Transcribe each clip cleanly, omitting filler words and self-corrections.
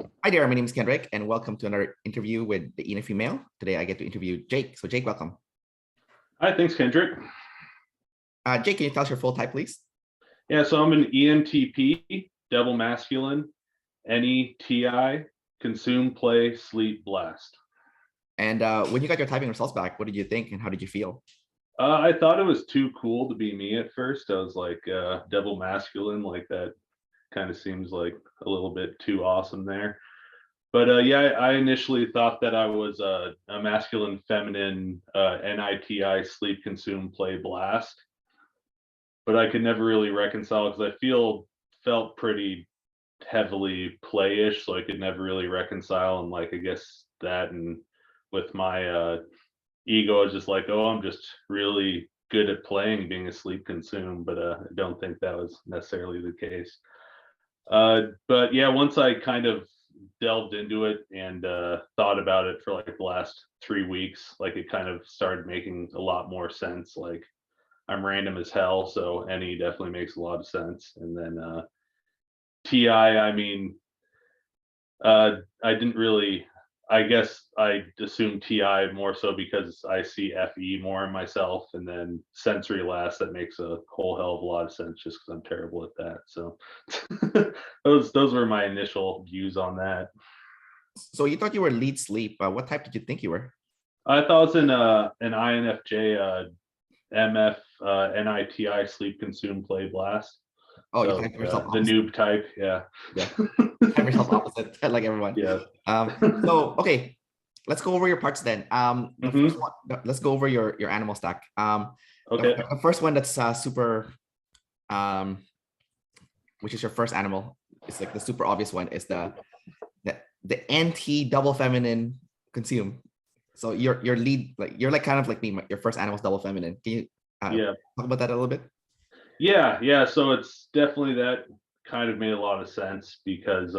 Hi there, my name is Kendrick, and welcome to another interview with the ENFP Male. Today I get to interview Jake. So Jake, welcome. Hi, thanks, Kendrick. Jake, can you tell us your full type, please? Yeah, so I'm an ENTP, double masculine, Ne-Ti, consume, play, sleep, blast. And when you got your typing results back, what did you think and how did you feel? I thought it was too cool to be me at first. I was like, double masculine, like that kind of seems like a little bit too awesome there. But yeah, I initially thought that I was a masculine, feminine, NITI, sleep, consume, play, blast. But I could never really reconcile because felt pretty heavily playish, so I could never really reconcile. And like I guess that and with my ego, I was just like, oh, I'm just really good at playing, being asleep consumed. But I don't think that was necessarily the case. But yeah, once I kind of delved into it and thought about it for like the last 3 weeks, like it kind of started making a lot more sense. Like I'm random as hell, so any definitely makes a lot of sense. And then TI, I mean, I didn't really. I guess I assume TI more so because I see FE more in myself, and then sensory last. That makes a whole hell of a lot of sense, just because I'm terrible at that. So those were my initial views on that. So you thought you were lead sleep. What type did you think you were? I thought it was an INFJ, MF, NITI, sleep, consume, play, blast. Oh, you So typed yourself the opposite. noob type, yeah. Yeah, type yourself opposite, like everyone. Yeah. So okay, let's go over your parts then. The first Hmm. one, let's go over your animal stack. Okay. The first one that's super, um, which is your first animal. It's like the super obvious one. Is the NT double feminine consume. So your lead, like you're like kind of like me. Your first animal's double feminine. Can you Yeah. talk about that a little bit? Yeah. So it's definitely that kind of made a lot of sense because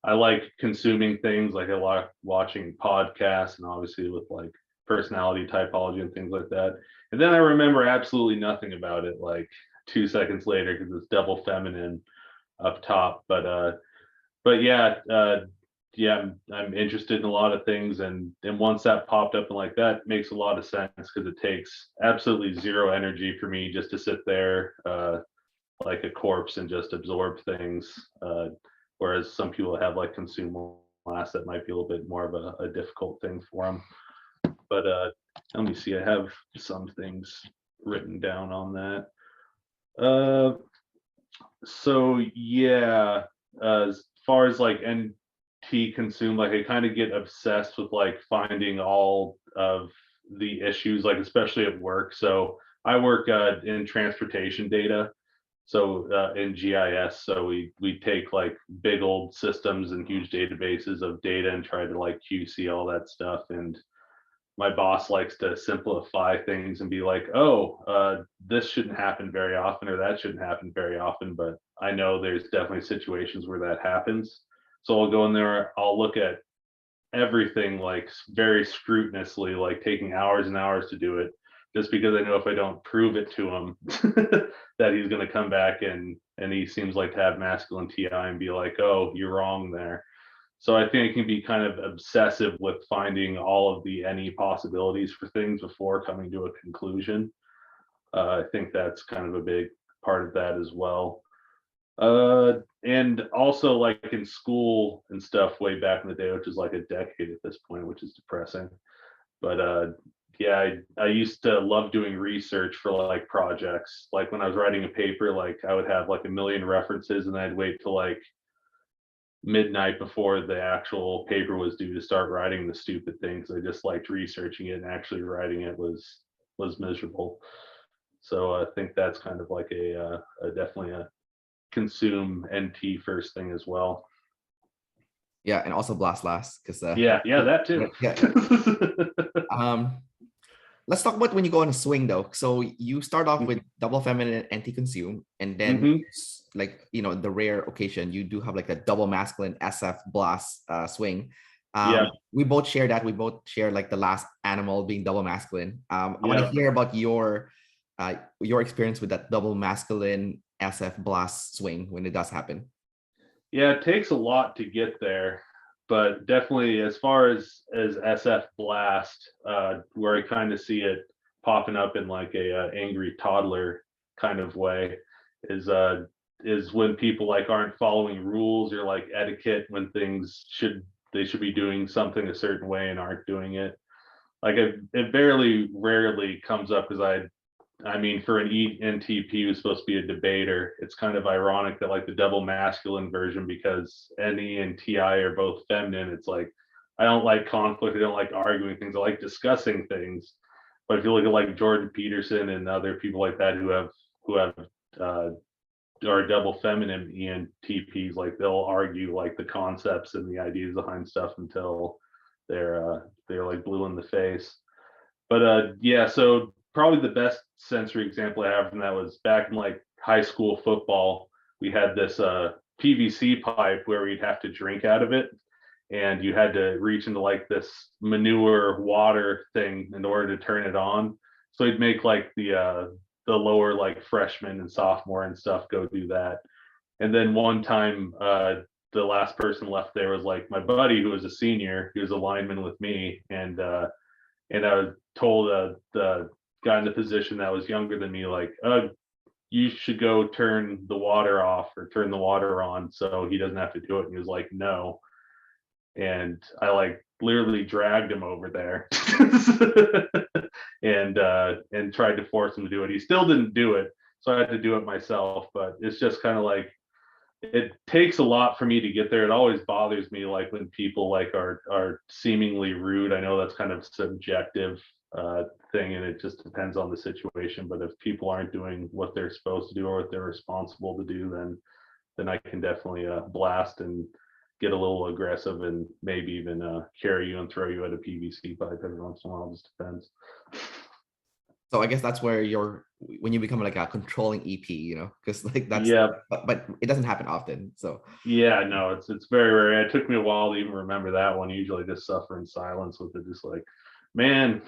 I like consuming things, like I like watching podcasts and obviously with like personality typology and things like that. And then I remember absolutely nothing about it like 2 seconds later because it's double feminine up top. But yeah, I'm interested in a lot of things, and once that popped up and like that makes a lot of sense because it takes absolutely zero energy for me just to sit there like a corpse and just absorb things. Whereas some people have like consume last, that might be a little bit more of a difficult thing for them. But let me see, I have some things written down on that. So yeah, as far as like NT consume, like I kind of get obsessed with like finding all of the issues, like especially at work. So I work in transportation data, so in GIS. So we take like big old systems and huge databases of data and try to like QC all that stuff. And my boss likes to simplify things and be like, oh, this shouldn't happen very often or that shouldn't happen very often. But I know there's definitely situations where that happens. So I'll go in there, I'll look at everything like very scrupulously, like taking hours and hours to do it, just because I know if I don't prove it to him that he's going to come back and he seems like to have masculine TI and be like, oh, you're wrong there. So I think it can be kind of obsessive with finding all of the any possibilities for things before coming to a conclusion. I think that's kind of a big part of that as well. And also like in school and stuff way back in the day, which is like a decade at this point, which is depressing. But yeah, I used to love doing research for like projects. Like when I was writing a paper, like I would have like a million references and I'd wait till like midnight before the actual paper was due to start writing the stupid things. I just liked researching it, and actually writing it was miserable. So I think that's kind of like a definitely a consume NT first thing as well. Yeah, and also blast last because Yeah, that too. yeah. um, let's talk about when you go on a swing though. So you start off with double feminine anti-consume, and then like the rare occasion you do have like a double masculine SF blast swing. Yeah. We both share that. We both share like the last animal being double masculine. I want to hear about your experience with that double masculine SF blast swing when it does happen. Yeah, it takes a lot to get there, but definitely as far as SF Blast, where I kind of see it popping up in like a angry toddler kind of way, is uh is when people like aren't following rules or like etiquette when things they should be doing something a certain way and aren't doing it. Like it barely rarely comes up because I mean, for an ENTP who's supposed to be a debater, it's kind of ironic that like the double masculine version, because NE and TI are both feminine. It's like I don't like conflict. I don't like arguing things. I like discussing things. But if you look at like Jordan Peterson and other people like that who have uh, are double feminine ENTPs, like they'll argue like the concepts and the ideas behind stuff until they're like blue in the face. But yeah, so probably the best sensory example I have from that was back in like high school football. We had this PVC pipe where we'd have to drink out of it, and you had to reach into like this manure water thing in order to turn it on. So he'd make like the lower like freshman and sophomore and stuff go do that. And then one time, the last person left there was like my buddy who was a senior. He was a lineman with me, and I was told the guy in the position that was younger than me, like, you should go turn the water off or turn the water on so he doesn't have to do it. And he was like, no. And I like literally dragged him over there and tried to force him to do it. He still didn't do it. So I had to do it myself. But it's just kind of like it takes a lot for me to get there. It always bothers me like when people like are seemingly rude. I know that's kind of subjective thing, and it just depends on the situation. But if people aren't doing what they're supposed to do or what they're responsible to do, then I can definitely blast and get a little aggressive and maybe even carry you and throw you at a PVC pipe every once in a while. It just depends. So I guess that's where you're when you become like a controlling EP, because like that's Yeah, but it doesn't happen often. So yeah, no, it's very rare. It took me a while to even remember that one. Usually just suffer in silence with it, just like, man,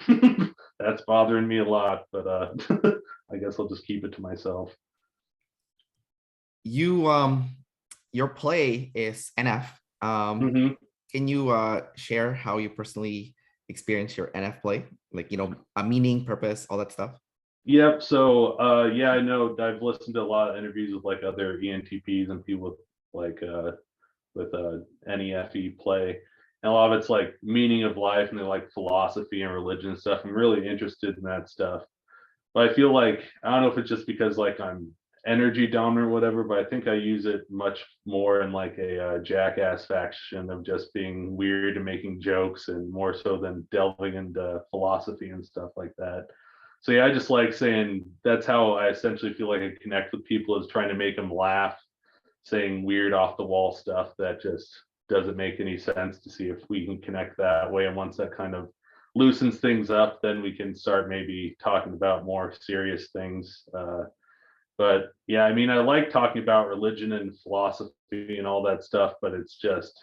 that's bothering me a lot. But I guess I'll just keep it to myself. you your play is NF. Hmm. Can you share how you personally experience your NF play? Like, a meaning, purpose, all that stuff. Yep. So yeah, I know I've listened to a lot of interviews with like other ENTPs and people with like NEFE play. And a lot of it's like meaning of life and they like philosophy and religion and stuff. I'm really interested in that stuff. But I feel like I don't know if it's just because like I'm energy dominant or whatever, but I think I use it much more in like a jackass faction of just being weird and making jokes, and more so than delving into philosophy and stuff like that. So yeah, I just like saying that's how I essentially feel like I connect with people, is trying to make them laugh, saying weird off the wall stuff that just doesn't make any sense, to see if we can connect that way. And once that kind of loosens things up, then we can start maybe talking about more serious things. But yeah, I mean, I like talking about religion and philosophy and all that stuff, but it's just,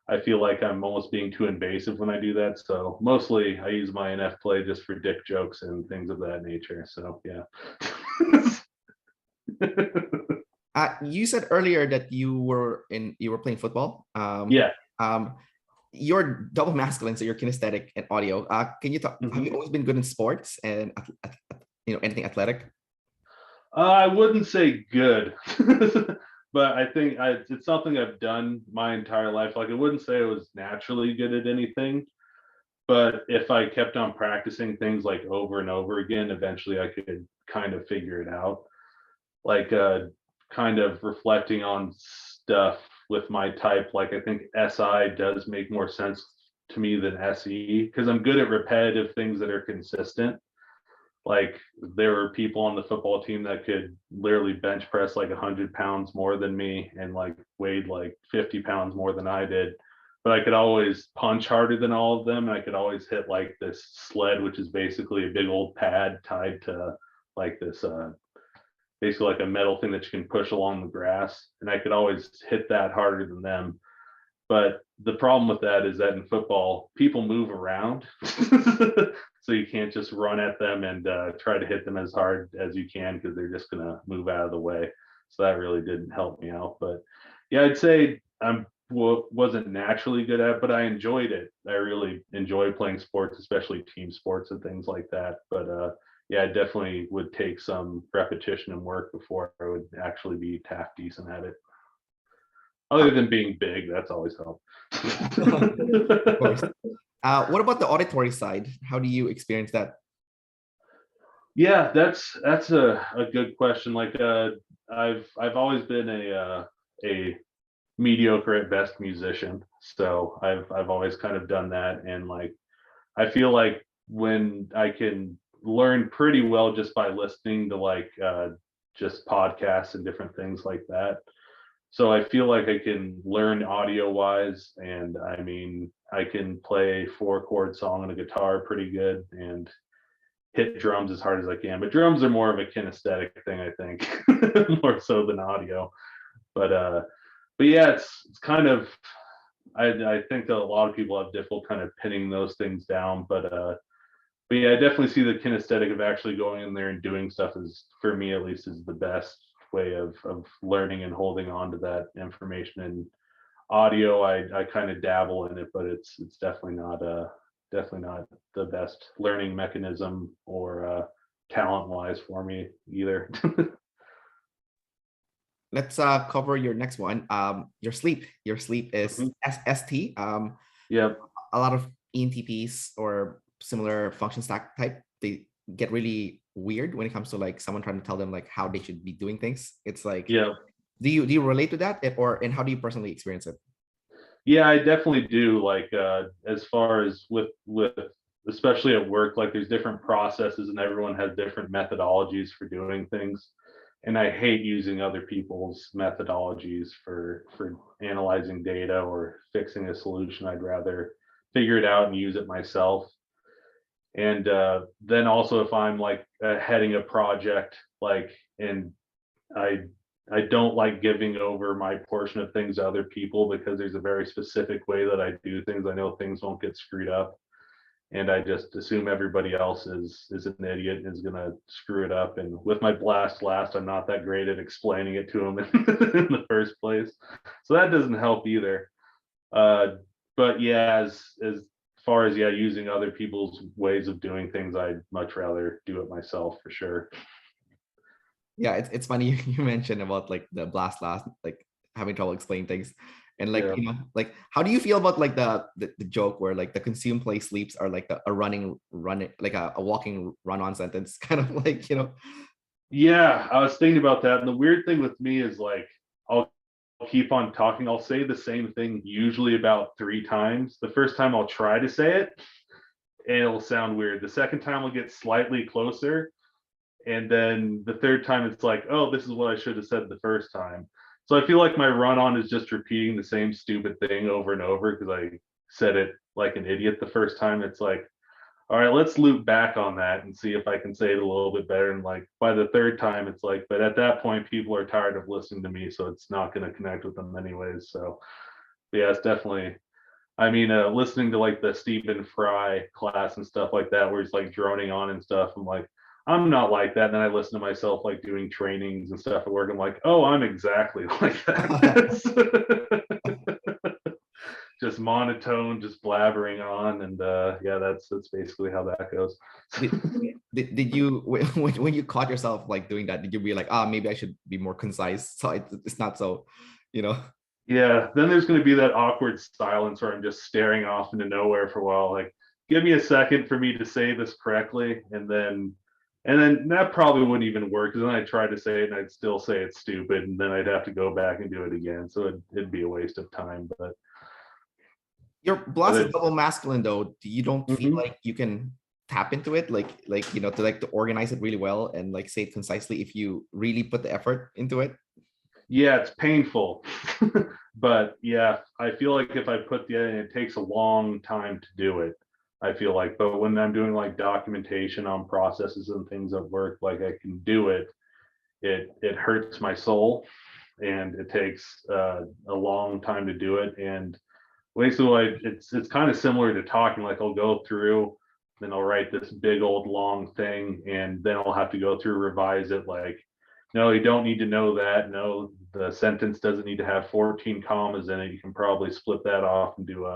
I feel like I'm almost being too invasive when I do that. So mostly I use my NF play just for dick jokes and things of that nature. So yeah. You said earlier that you were playing football. Yeah. Um, you're double masculine, so you're kinesthetic and audio. Can you talk? Have you Mhm. always been good in sports and anything athletic? I wouldn't say good, but I think it's something I've done my entire life. Like I wouldn't say I was naturally good at anything, but if I kept on practicing things like over and over again, eventually I could kind of figure it out. Like kind of reflecting on stuff with my type, like I think SI does make more sense to me than SE, because I'm good at repetitive things that are consistent. Like there were people on the football team that could literally bench press like 100 pounds more than me and like weighed like 50 pounds more than I did. But I could always punch harder than all of them. And I could always hit like this sled, which is basically a big old pad tied to like this, basically like a metal thing that you can push along the grass. And I could always hit that harder than them. But the problem with that is that in football, people move around. So you can't just run at them and try to hit them as hard as you can, because they're just going to move out of the way. So that really didn't help me out. But yeah, I'd say wasn't naturally good at, but I enjoyed it. I really enjoy playing sports, especially team sports and things like that. But yeah, I definitely would take some repetition and work before I would actually be half decent at it. Other than being big, that's always helped. Of course. What about the auditory side? How do you experience that? Yeah, that's a good question. Like I've always been a mediocre at best musician. So I've always kind of done that. And like I feel like when I can learn pretty well just by listening to like just podcasts and different things like that. So I feel like I can learn audio wise, and I mean I can play 4-chord song on a guitar pretty good and hit drums as hard as I can. But drums are more of a kinesthetic thing, I think, more so than audio. But yeah, it's kind of I think that a lot of people have difficult kind of pinning those things down. But yeah, I definitely see the kinesthetic of actually going in there and doing stuff is, for me at least, is the best way of learning and holding on to that information. And audio, I kind of dabble in it, but it's definitely not the best learning mechanism or talent wise for me either. Let's cover your next one. Your sleep. Your sleep is Mhm. ST. Yep. A lot of ENTPs or similar function stack type, they get really weird when it comes to like someone trying to tell them like how they should be doing things. It's like, Yep. do you relate to that, or and how do you personally experience it? Yeah, I definitely do. Like as far as with especially at work, like there's different processes and everyone has different methodologies for doing things. And I hate using other people's methodologies for analyzing data or fixing a solution. I'd rather figure it out and use it myself. And then also if I'm like heading a project, like, and I I don't like giving over my portion of things to other people because there's a very specific way that I do things. I know things won't get screwed up, and I just assume everybody else is an idiot and is gonna screw it up. And with my blast last, I'm not that great at explaining it to them in the first place, so that doesn't help either. Uh, but yeah, as far as, yeah, using other people's ways of doing things, I'd much rather do it myself for sure. Yeah, it's funny you mentioned about like the blast last, like having trouble explaining things. And like, Yeah. like how do you feel about like the joke where like the consume play sleeps are like a running like a walking run-on sentence, kind of like, Yeah, I was thinking about that. And the weird thing with me is like I'll keep on talking. I'll say the same thing usually about 3 times. The first time I'll try to say it and it'll sound weird. The second time I'll get slightly closer. And then the third time it's like, oh, this is what I should have said the first time. So I feel like my run on is just repeating the same stupid thing over and over because I said it like an idiot the first time. It's like, all right, let's loop back on that and see if I can say it a little bit better. And like by the third time, it's like, but at that point, people are tired of listening to me, so it's not going to connect with them anyways. So yeah, it's definitely. I mean, listening to like the Stephen Fry class and stuff like that, where he's like droning on and stuff. I'm like, I'm not like that. And then I listen to myself like doing trainings and stuff at work. I'm like, oh, I'm exactly like that. Just monotone, just blabbering on, and yeah, that's basically how that goes. did, did you when you caught yourself like doing that, did you be like, ah, maybe I should be more concise so it's not so, you know? Yeah, then there's going to be that awkward silence where I'm just staring off into nowhere for a while, like, give me a second for me to say this correctly, and then that probably wouldn't even work because then I'd try to say it and I'd still say it's stupid, and then I'd have to go back and do it again. So it'd be a waste of time. Your But blast is it's double masculine though. You don't feel mhm. like you can tap into it, like to organize it really well and like say it concisely if you really put the effort into it? Yeah, it's painful. But yeah, I feel like if I put the it takes a long time to do it. I feel like, but when I'm doing like documentation on processes and things at work, like I can do it. It hurts my soul, and it takes a long time to do it. And basically, like it's kind of similar to talking. Like I'll go through, then I'll write this big old long thing, and then I'll have to go through revise it like no, you don't need to know that. No, the sentence doesn't need to have 14 commas in it. You can probably split that off and do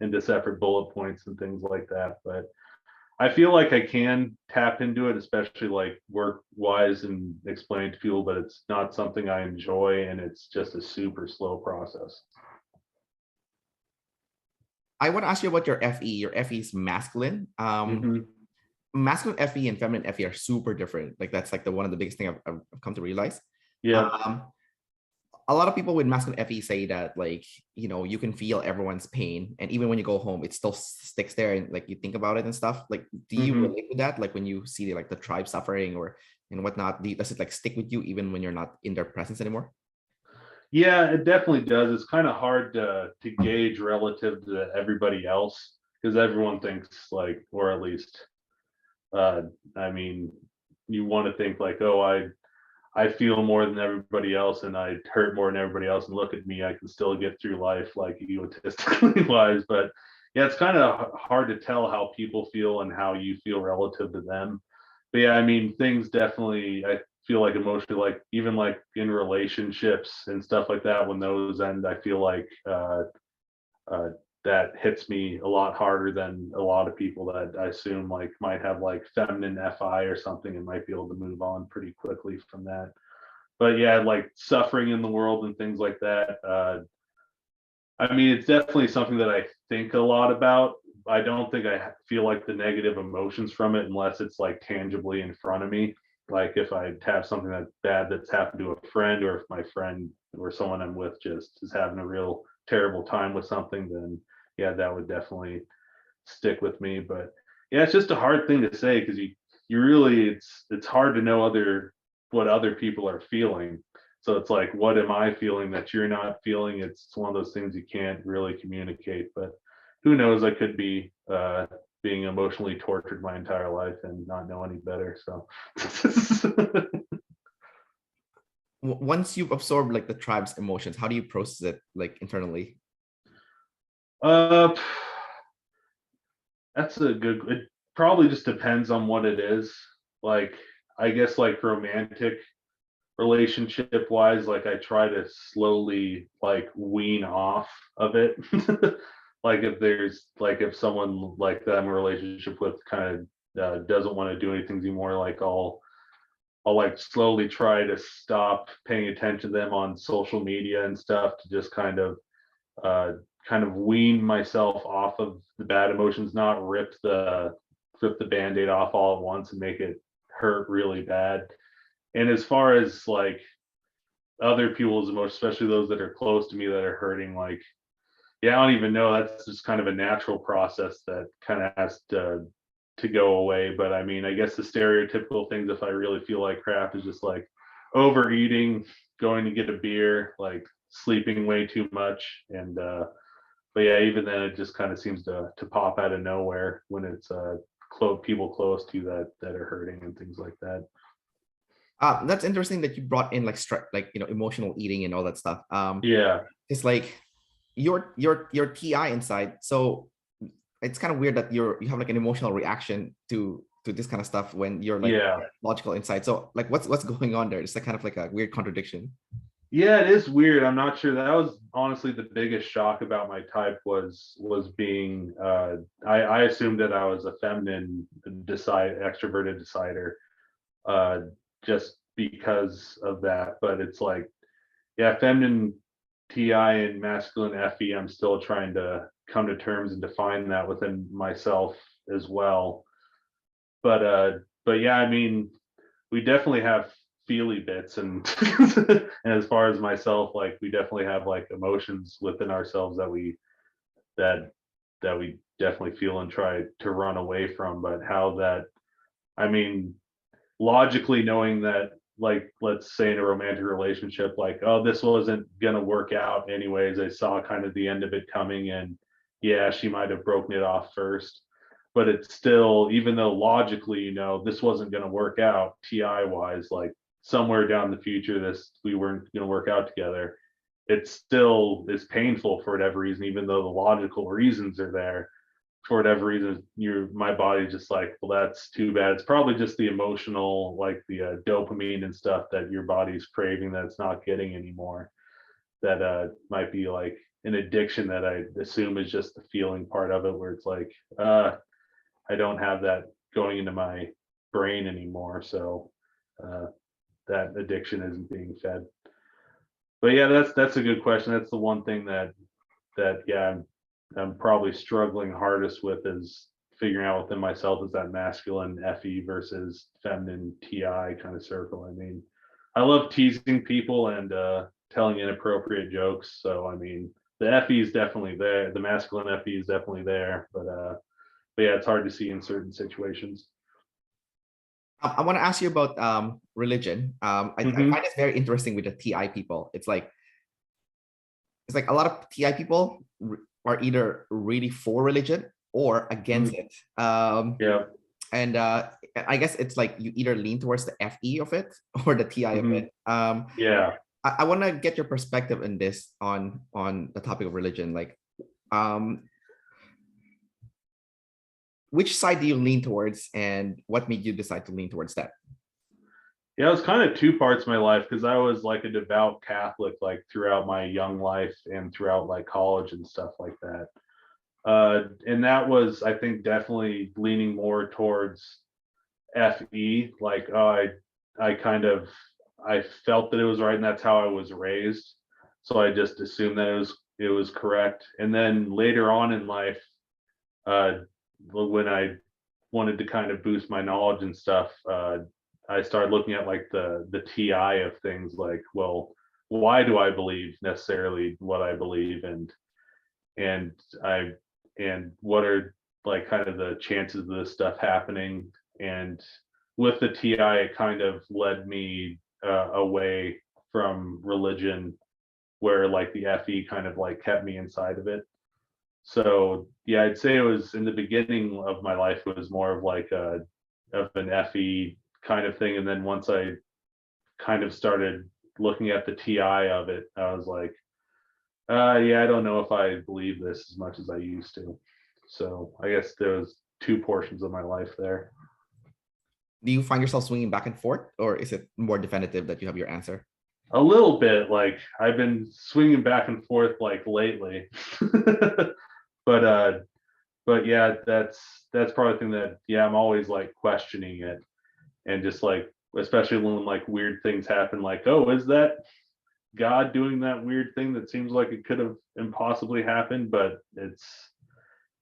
into separate bullet points and things like that. But I feel like I can tap into it, especially like work wise and explain to people, but it's not something I enjoy, and it's just a super slow process. I want to ask you about your FE. Your FE is masculine. Mhm. Masculine FE and feminine FE are super different. Like that's like the one of the biggest thing I've come to realize. Yep. A lot of people with masculine FE say that, like, you can feel everyone's pain, and even when you go home, it still sticks there, and like you think about it and stuff. Like, do you Mhm. relate with that? Like when you see like the tribe suffering or and whatnot, does it like stick with you even when you're not in their presence anymore? Yeah, it definitely does. It's kind of hard to gauge relative to everybody else because everyone thinks like, or at least, uh, I mean, you want to think like, oh, I feel more than everybody else and I hurt more than everybody else. And look at me, I can still get through life like egotistically wise. But yeah, it's kind of hard to tell how people feel and how you feel relative to them. But yeah, I mean, things definitely, I feel like emotionally, like even like in relationships and stuff like that, when those end, I feel like uh, that hits me a lot harder than a lot of people that I assume like might have like feminine FI or something and might be able to move on pretty quickly from that. But yeah, like suffering in the world and things like that. I mean, it's definitely something that I think a lot about. I don't think I feel like the negative emotions from it unless it's like tangibly in front of me. Like if I have something that's bad that's happened to a friend, or if my friend or someone I'm with just is having a real terrible time with something, then yeah, that would definitely stick with me. But yeah, it's just a hard thing to say because you really it's hard to know what other people are feeling. So it's like, what am I feeling that you're not feeling? It's one of those things you can't really communicate. But who knows? I could be being emotionally tortured my entire life and not know any better. So Once you've absorbed like the tribe's emotions, how do you process it like internally? uh that's a good, it probably just depends on what it is. Like I guess like romantic relationship wise, like I try to slowly like wean off of it. Like if there's like if someone like that I'm in a relationship with kind of doesn't want to do anything anymore, like I'll like slowly try to stop paying attention to them on social media and stuff to just uh kind of wean myself off of the bad emotions, not rip the band-aid off all at once and make it hurt really bad. And as far as like other people's emotions, especially those that are close to me that are hurting, like, yeah, I don't even know. That's just kind of a natural process that kind of has to go away. But I mean, I guess the stereotypical things, if I really feel like crap, is just like overeating, going to get a beer, like sleeping way too much. And but yeah, even then it just kind of seems to pop out of nowhere when it's people close to you that are hurting and things like that. That's interesting that you brought in like like emotional eating and all that stuff. Yeah. It's like your TI inside. So it's kind of weird that you have like an emotional reaction to this kind of stuff when you're like Yeah. logical inside. So like what's going on there? It's like kind of like a weird contradiction. Yeah, it is weird. I'm not sure. That was honestly the biggest shock about my type was being I assumed that I was a feminine extroverted decider uh just because of that. But it's like, yeah, feminine TI and masculine FE, I'm still trying to come to terms and define that within myself as well. But yeah, I mean, we definitely have feely bits and and as far as myself, like we definitely have like emotions within ourselves that that we definitely feel and try to run away from. But how that, I mean, logically knowing that, like let's say in a romantic relationship, like, oh, this wasn't gonna work out anyways, I saw kind of the end of it coming, and yeah, she might have broken it off first, but it's still, even though logically this wasn't going to work out ti wise, like somewhere down the future this we weren't going to work out together, it still is painful for whatever reason, even though the logical reasons are there. for whatever reason, my body just like, well, that's too bad. It's probably just the emotional, like the dopamine and stuff that your body's craving that it's not getting anymore. That might be like an addiction that I assume is just the feeling part of it, where it's like, I don't have that going into my brain anymore, so that addiction isn't being fed. But yeah, that's a good question. That's the one thing that yeah, I'm probably struggling hardest with, is figuring out within myself, is that masculine FE versus feminine TI kind of circle. I mean, I love teasing people and telling inappropriate jokes. So I mean, the FE is definitely there. The masculine FE is definitely there, but yeah, it's hard to see in certain situations. I want to ask you about religion. I Hmm. find it very interesting with the TI people. It's like a lot of TI people are either really for religion or against it. Yeah. And I guess it's like you either lean towards the FE of it or the TI of Hmm. it. Yeah. I want to get your perspective in this on the topic of religion. Like, um, which side do you lean towards, and what made you decide to lean towards that? Yeah, it was kind of two parts of my life, because I was like a devout Catholic like throughout my young life and throughout like college and stuff like that. And that was, I think, definitely leaning more towards FE. Like, I kind of, I felt that it was right, and that's how I was raised. So I just assumed that it was correct. And then later on in life, uh, when I wanted to kind of boost my knowledge and stuff, I started looking at like the TI of things, like, well, why do I believe necessarily what I believe, and I and what are like kind of the chances of this stuff happening. And with the TI, it kind of led me away from religion, where like the FE kind of like kept me inside of it. So yeah, I'd say it was in the beginning of my life, it was more of like a of an FE kind of thing. And then once I kind of started looking at the TI of it, I was like, yeah, I don't know if I believe this as much as I used to. So I guess there was two portions of my life there. Do you find yourself swinging back and forth, or is it more definitive that you have your answer? A little bit, like I've been swinging back and forth like lately. but but yeah, that's probably the thing that, yeah, I'm always like questioning it, and just like, especially when like weird things happen, like, oh, is that God doing that weird thing that seems like it could have impossibly happened? But it's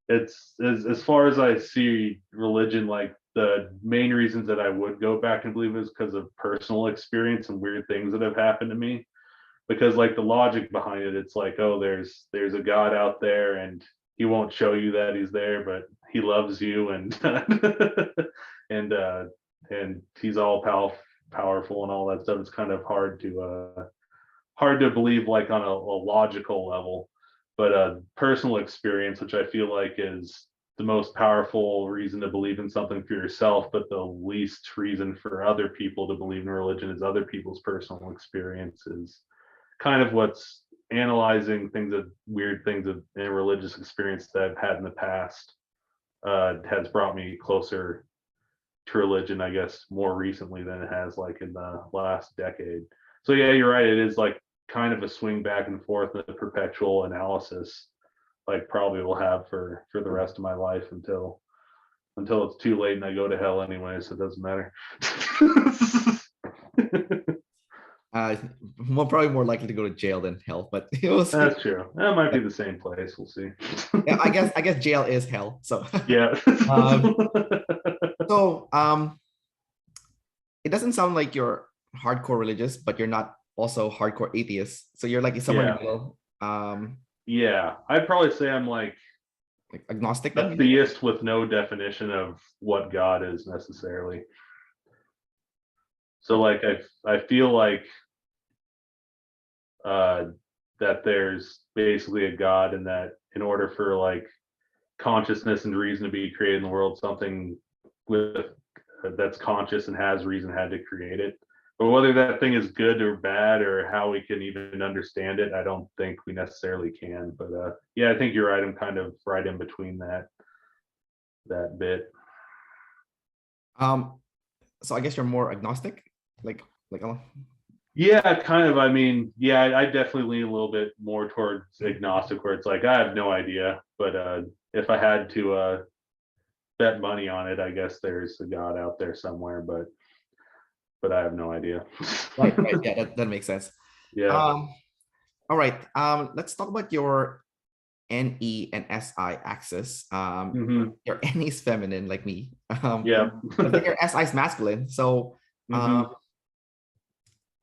as far as I see religion, like the main reasons that I would go back and believe is because of personal experience and weird things that have happened to me. Because like the logic behind it, it's like, oh, there's a God out there, and he won't show you that he's there, but he loves you, and and and he's all powerful and all that stuff. It's kind of hard to believe like on a logical level. But personal experience, which I feel like is the most powerful reason to believe in something for yourself, but the least reason for other people to believe in religion, is other people's personal experiences. Kind of what's analyzing things of weird things of in religious experience that I've had in the past, has brought me closer to religion, I guess, more recently than it has like in the last decade. So yeah, you're right. It is like kind of a swing back and forth, and a perpetual analysis, like probably will have for the rest of my life, until it's too late and I go to hell anyway, so it doesn't matter. Uh, Probably more likely to go to jail than hell, but it was. That's true. That might be the same place. We'll see. Yeah, I guess jail is hell. So, Yeah. um, so it doesn't sound like you're hardcore religious, but you're not also hardcore atheist. So you're like somewhere in Yeah. the middle, Yeah. I'd probably say I'm like agnostic then, a maybe. theist with no definition of what God is necessarily. So like I feel like uh that there's basically a God, and that in order for like consciousness and reason to be created in the world, something with that's conscious and has reason had to create it. But whether that thing is good or bad, or how we can even understand it, I don't think we necessarily can. But yeah, I think you're right. I'm kind of right in between that. that bit. So I guess you're more agnostic, like Yeah, kind of. I mean, yeah, I definitely lean a little bit more towards agnostic, where it's like I have no idea, but if I had to bet money on it, I guess there's a God out there somewhere, but I have no idea. right. Yeah, that makes sense. Yeah. All right. Let's talk about your NE and SI axis. Hmm. Your NE is feminine, like me. Yeah. But then your SI is masculine. So, Hmm.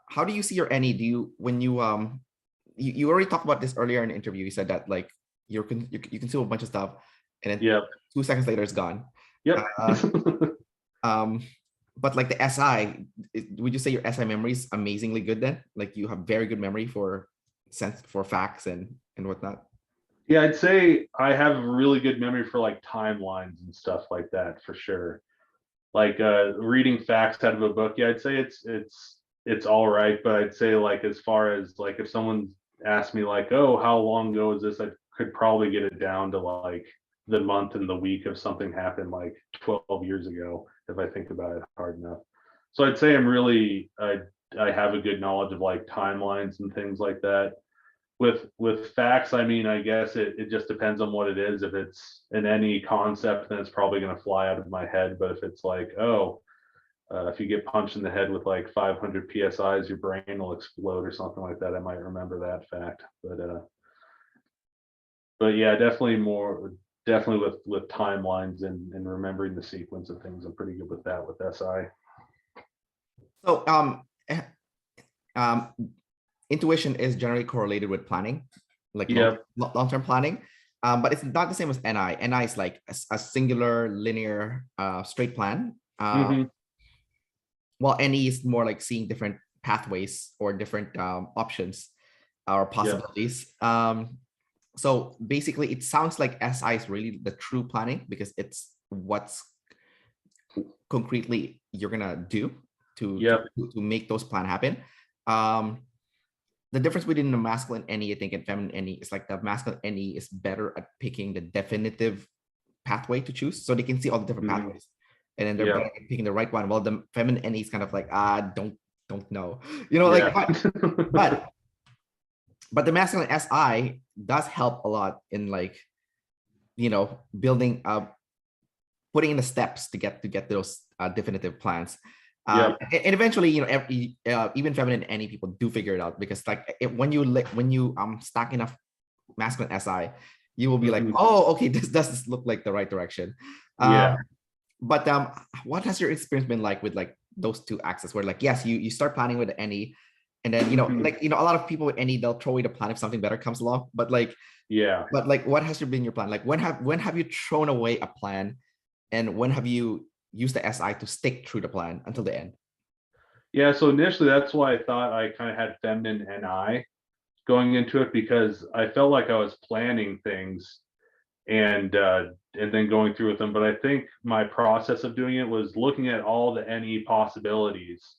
how do you see your NE? Do you when you already talked about this earlier in the interview? You said that like you consume a bunch of stuff, and then Yep. 2 seconds later it's gone. Yep. Uh, um, but like the SI, would you say your SI memory is amazingly good then? Like you have very good memory for sense for facts and whatnot. Yeah, I'd say I have really good memory for like timelines and stuff like that for sure. Like reading facts out of a book, yeah, I'd say it's all right, but I'd say like as far as like if someone asked me like, oh, how long ago is this, I could probably get it down to like the month and the week if something happened like 12 years ago, if I think about it hard enough. So I'd say I have a good knowledge of like timelines and things like that. With facts, I mean, I guess it just depends on what it is. If it's in any concept, then it's probably going to fly out of my head. But if it's like, oh, if you get punched in the head with like 500 psi's, your brain will explode or something like that, I might remember that fact. But yeah, definitely with timelines and remembering the sequence of things, I'm pretty good with that with SI. So um, intuition is generally correlated with planning, like Yeah. long-term planning. But it's not the same as NI. NI is like a singular linear straight plan. Hmm. While NE is more like seeing different pathways or different options or Yeah. possibilities. So basically, it sounds like SI is really the true planning because it's what's concretely you're gonna do to Yep. to make those plan happen. Um, the difference between the masculine NE, I think, and feminine NE is like the masculine NE is better at picking the definitive pathway to choose, so they can see all the different Hmm. pathways, and then they're Yeah. better at picking the right one. While the feminine NE is kind of like don't know, Yeah. like but but the masculine SI does help a lot in like building up, putting in the steps to get those definitive plans. Yep. And eventually, even feminine NE people do figure it out because like when you stack enough masculine SI, you will be like, Hmm. oh, okay, this does look like the right direction. Yeah. But what has your experience been like with like those two axes where like, yes, you start planning with the NE, and then Mhm. like a lot of people with NE, they'll throw away the plan if something better comes along. Yeah. But like what has been your plan? Like when have you thrown away a plan, and when have you used the SI to stick through the plan until the end? Yeah. So initially, that's why I thought I kind of had feminine NI going into it, because I felt like I was planning things and then going through with them. But I think my process of doing it was looking at all the NE possibilities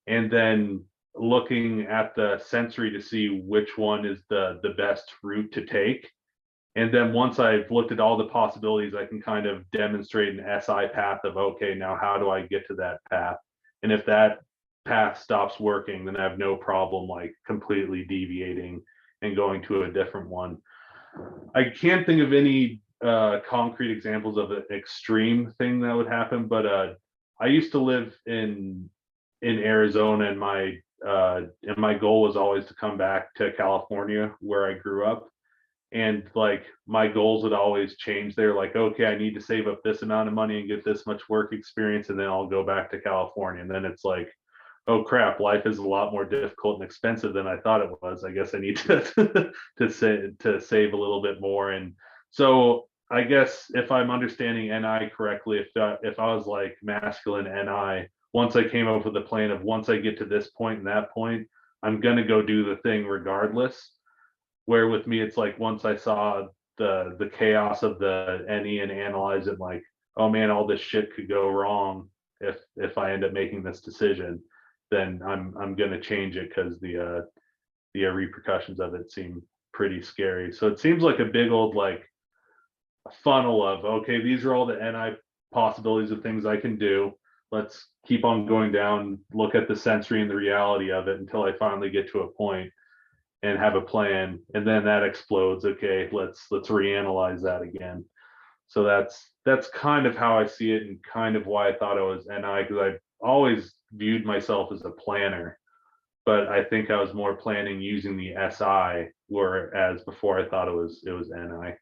and then looking at the sensory to see which one is the best route to take. And then once I've looked at all the possibilities, I can kind of demonstrate an SI path of, okay, now how do I get to that path? And if that path stops working, then I have no problem like completely deviating and going to a different one. I can't think of any concrete examples of an extreme thing that would happen, but I used to live in Arizona, and my goal was always to come back to California where I grew up. And like my goals would always change. They're like, okay, I need to save up this amount of money and get this much work experience, and then I'll go back to California. And then it's like, oh crap, life is a lot more difficult and expensive than I thought it was. I guess I need to to save a little bit more. And so I guess if I'm understanding NI correctly, if I was like masculine NI, once I came up with a plan of once I get to this point and that point, I'm gonna go do the thing regardless. Where with me, it's like once I saw the chaos of the NE and analyze it, like, oh man, all this shit could go wrong if I end up making this decision, then I'm gonna change it because the repercussions of it seem pretty scary. So it seems like a big old like funnel of, okay, these are all the NI possibilities of things I can do. Let's keep on going down, look at the sensory and the reality of it until I finally get to a point and have a plan, and then that explodes. Okay, let's reanalyze that again. So that's kind of how I see it, and kind of why I thought I was NI, because I always viewed myself as a planner, but I think I was more planning using the SI, whereas before I thought it was NI.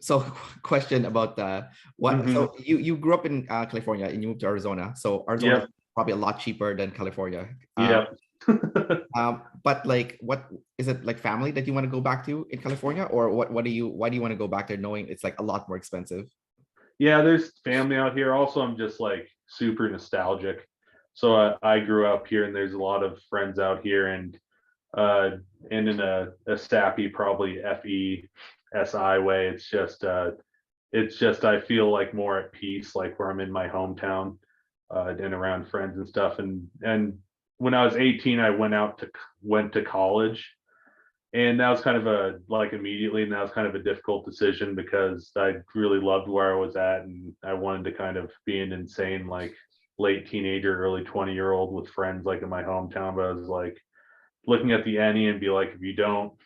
So question about what? Mhm. So you grew up in California and you moved to Arizona. So Arizona is Yep. probably a lot cheaper than California. Yep. But like, what is it, like family that you want to go back to in California, or what? Why do you want to go back there knowing it's like a lot more expensive? Yeah, there's family out here. Also, I'm just like super nostalgic. So I grew up here, and there's a lot of friends out here, uh, and in a sappy, probably FESI way, it's just I feel like more at peace, like where I'm in my hometown, and around friends and stuff. And when I was 18, I went to college, and that was kind of a like immediately, and that was kind of a difficult decision because I really loved where I was at, and I wanted to kind of be an insane like late teenager, early 20-year-old with friends like in my hometown. But I was like looking at the NE and be like, if you don't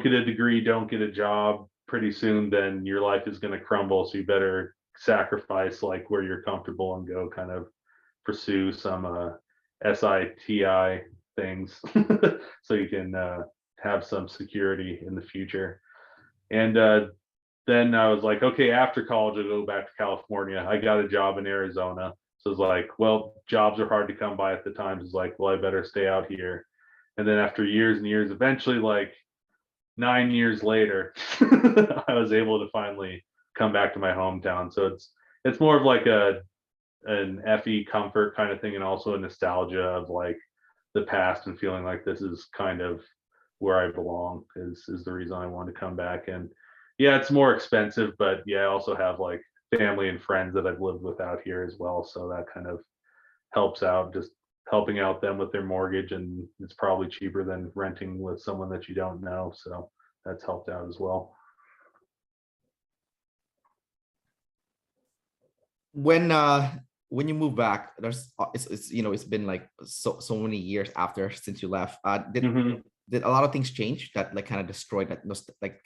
get a degree, don't get a job pretty soon, then your life is going to crumble. So you better sacrifice like where you're comfortable and go kind of pursue some SITI things so you can have some security in the future. And then I was like, okay, after college, I'll go back to California. I got a job in Arizona. So it's like, well, jobs are hard to come by at the time. It's like, well, I better stay out here. And then after years and years, eventually, like 9 years later, I was able to finally come back to my hometown. So it's more of like an FE comfort kind of thing, and also a nostalgia of like the past and feeling like this is kind of where I belong is the reason I want to come back. And yeah, it's more expensive, but yeah, I also have like family and friends that I've lived with out here as well. So that kind of helps out, just helping out them with their mortgage, and it's probably cheaper than renting with someone that you don't know. So that's helped out as well. When you move back, it's it's been like so many years after since you left. Hmm. Did a lot of things change that like kind of destroyed that like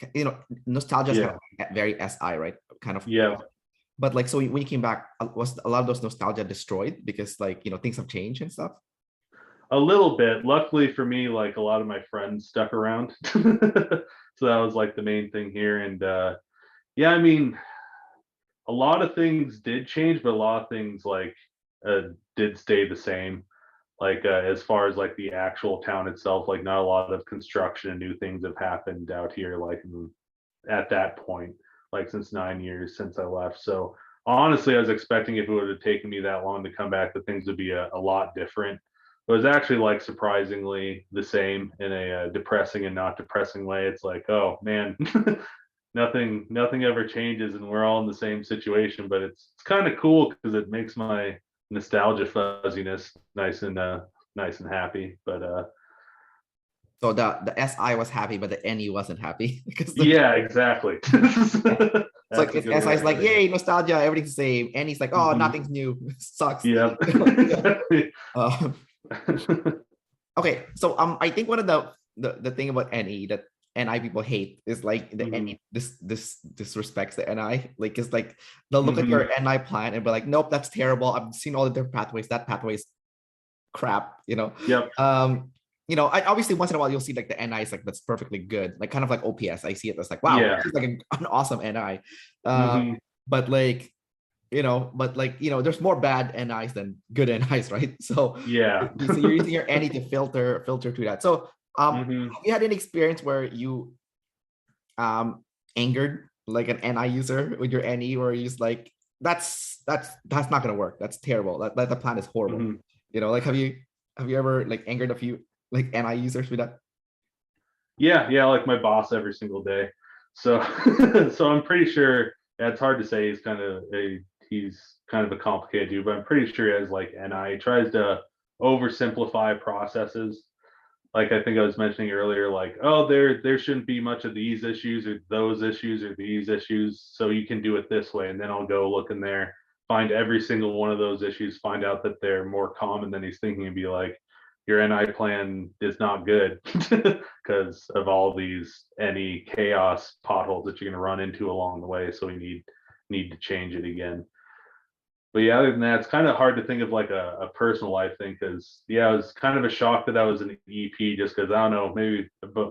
nostalgia is kind Yeah. of very SI, right? Kind of. Yeah. But like, so when you came back, was a lot of those nostalgia destroyed because like things have changed and stuff? A little bit. Luckily for me, like a lot of my friends stuck around. So that was like the main thing here. And yeah, I mean, a lot of things did change, but a lot of things like did stay the same. Like as far as like the actual town itself, like not a lot of construction and new things have happened out here, like at that point, like since 9 years since I left. So honestly, I was expecting if it would have taken me that long to come back, that things would be a lot different. It was actually like surprisingly the same in a depressing and not depressing way. It's like, oh man, nothing ever changes, and we're all in the same situation. But it's kind of cool because it makes my nostalgia fuzziness nice and happy. But So the SI was happy, but the NE wasn't happy because yeah, exactly. it's like That's a it's good way SI is of like, putting it. yay, nostalgia, everything's the same. NE's like, oh, Mhm. nothing's new, sucks. Yeah. Yeah. Exactly. Uh, okay, so I think one of the thing about NE that NI people hate is like the Mhm. NE this disrespects the NI. Like it's like they'll look at Mhm. your NI plan and be like, nope, that's terrible. I've seen all the different pathways. That pathway is crap, Yep. I obviously once in a while you'll see like the NI is like that's perfectly good, like kind of like OPS. I see it as like, wow, Yeah. this is like an awesome NI. Mhm. But like there's more bad NIs than good NIs, right? So Yeah. so you're using your NI to filter to that. So Mhm. have you had an experience where you um angered like an NI user with your NE, or you just like that's not gonna work. That's terrible. That the plan is horrible. Mhm. Like have you ever like angered a few like NI users with that? Yeah, yeah, like my boss every single day. So so I'm pretty sure, yeah, it's hard to say. He's kind of a complicated dude, but I'm pretty sure he has like NI. He tries to oversimplify processes. like I think I was mentioning earlier, like, oh, there shouldn't be much of these issues or those issues or these issues, so you can do it this way. And then I'll go look in there, find every single one of those issues, find out that they're more common than he's thinking, and be like, your NI plan is not good because of all these any chaos potholes that you're going to run into along the way. So we need to change it again. But yeah, other than that, it's kind of hard to think of like a personal life thing because yeah, it was kind of a shock that I was an EP just because I don't know, maybe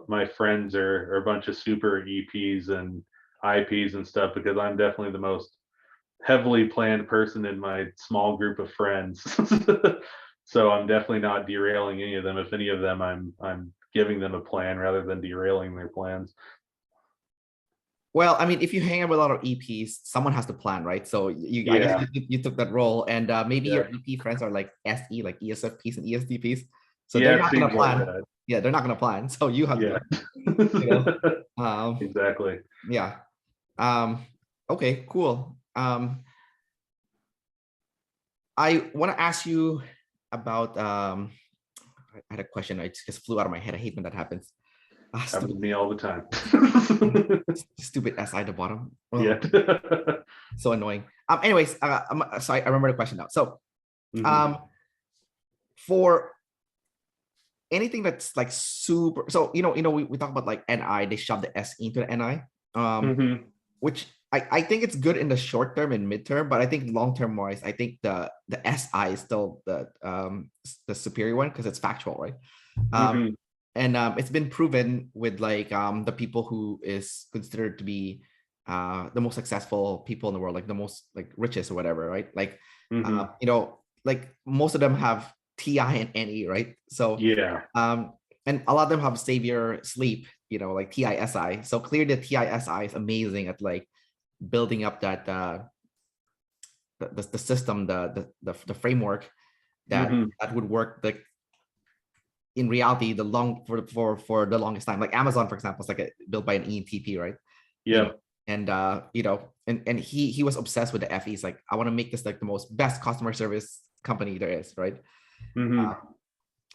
my friends are a bunch of super EPs and IPs and stuff because I'm definitely the most heavily planned person in my small group of friends. So I'm definitely not derailing any of them. If any of them, I'm giving them a plan rather than derailing their plans. Well, I mean, if you hang out with a lot of EPs, someone has to plan, right? So I guess Yeah, you took that role, and maybe yeah, your EP friends are like SE, like ESFPs and ESTPs, so yeah. they're It not gonna seems like plan. that. Yeah, they're not gonna plan. So you have Yeah, to, you know, exactly. yeah. Um, okay, cool. I want to ask you about I had a question. I just flew out of my head. I hate when that happens. Happens to me all the time. Stupid SI at the bottom. Yeah. Oh, so annoying. Anyways, sorry, I remember the question now. So, Mhm, um, for anything that's like super, so we talk about like NI, they shove the S into the NI, mhm, which I think it's good in the short term and midterm, but I think long term wise, I think the SI is still the superior one because it's factual, right? Um, mhm, and it's been proven with like the people who is considered to be the most successful people in the world, like the most like richest or whatever, right? Like mhm. like most of them have TI and NE, right? So Yeah. and a lot of them have savior sleep, like TISI. So clearly the TISI is amazing at like building up that the system, the framework that Mhm. that would work like in reality the long for the longest time. Like Amazon, for example, is like built by an ENTP, right? you know Yep. and and he was obsessed with the FE. He's like, I want to make this like the most best customer service company there is, right? Mhm.